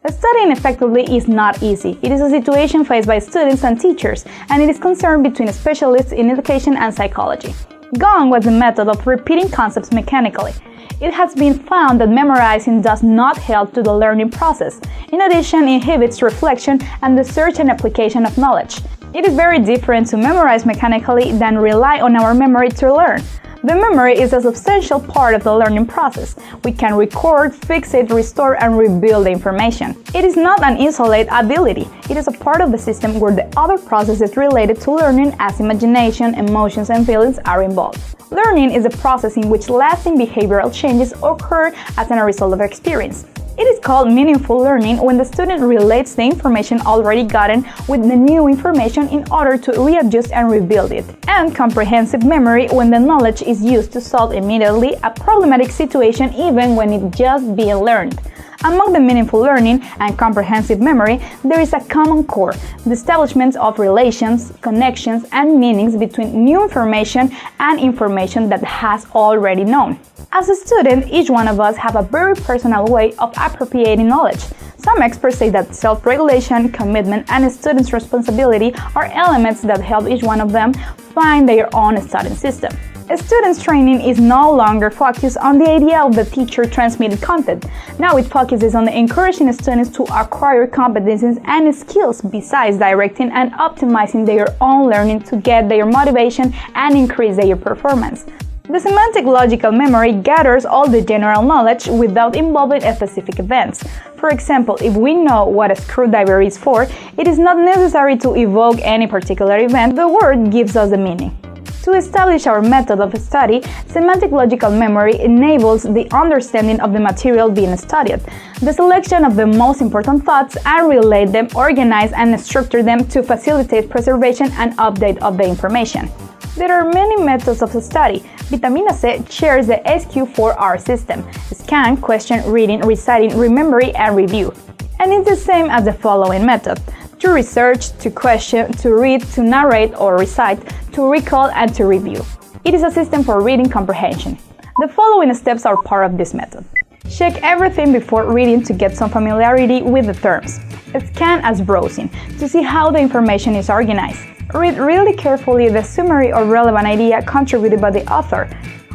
Studying effectively is not easy. It is a situation faced by students and teachers, and it is concerned between specialists in education and psychology. Gong was the method of repeating concepts mechanically. It has been found that memorizing does not help to the learning process. In addition, it inhibits reflection and the search and application of knowledge. It is very different to memorize mechanically than rely on our memory to learn. The memory is a substantial part of the learning process. We can record, fix it, restore, and rebuild the information. It is not an isolated ability. It is a part of the system where the other processes related to learning, as imagination, emotions, and feelings, are involved. Learning is a process in which lasting behavioral changes occur as a result of experience. It is called meaningful learning when the student relates the information already gotten with the new information in order to readjust and rebuild it. And comprehensive memory when the knowledge is used to solve immediately a problematic situation even when it just being learned. Among the meaningful learning and comprehensive memory, there is a common core, the establishment of relations, connections, and meanings between new information and information that has already known. As a student, each one of us have a very personal way of appropriating knowledge. Some experts say that self-regulation, commitment, and students' responsibility are elements that help each one of them find their own studying system. Students' training is no longer focused on the idea of the teacher transmitted content. Now it focuses on encouraging students to acquire competencies and skills besides directing and optimizing their own learning to get their motivation and increase their performance. The semantic logical memory gathers all the general knowledge without involving specific events. For example, if we know what a screwdriver is for, it is not necessary to evoke any particular event. The word gives us the meaning. To establish our method of study, semantic logical memory enables the understanding of the material being studied, the selection of the most important thoughts, and relate them, organize, and structure them to facilitate preservation and update of the information. There are many methods of study. Vitamina C shares the SQ4R system: scan, question, reading, reciting, remembering, and review. And it's the same as the following method: to research, to question, to read, to narrate or recite, to recall, and to review. It is a system for reading comprehension. The following steps are part of this method. Check everything before reading to get some familiarity with the terms. Scan as browsing, to see how the information is organized. Read really carefully the summary or relevant idea contributed by the author.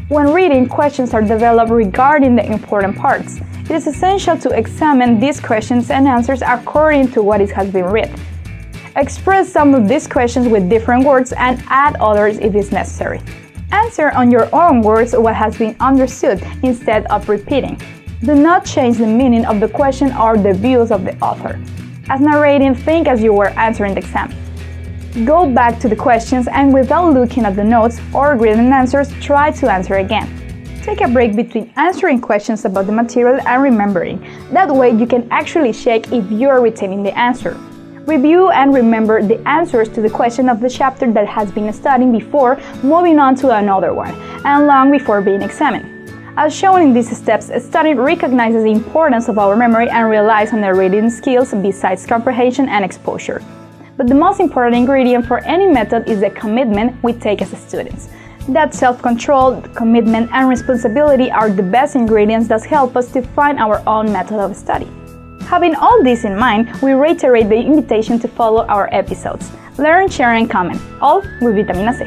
When reading, questions are developed regarding the important parts. It is essential to examine these questions and answers according to what has been read. Express some of these questions with different words and add others if it's necessary. Answer on your own words what has been understood instead of repeating. Do not change the meaning of the question or the views of the author. As narrating, think as you were answering the exam. Go back to the questions and without looking at the notes or written answers, try to answer again. Take a break between answering questions about the material and remembering. That way you can actually check if you are retaining the answer. Review and remember the answers to the question of the chapter that has been studied before moving on to another one, and long before being examined. As shown in these steps, studying recognizes the importance of our memory and relies on the reading skills besides comprehension and exposure. But the most important ingredient for any method is the commitment we take as students. That self-control, commitment, and responsibility are the best ingredients that help us to find our own method of study. Having all this in mind, we reiterate the invitation to follow our episodes. Learn, share, and comment, all with Vitamina C.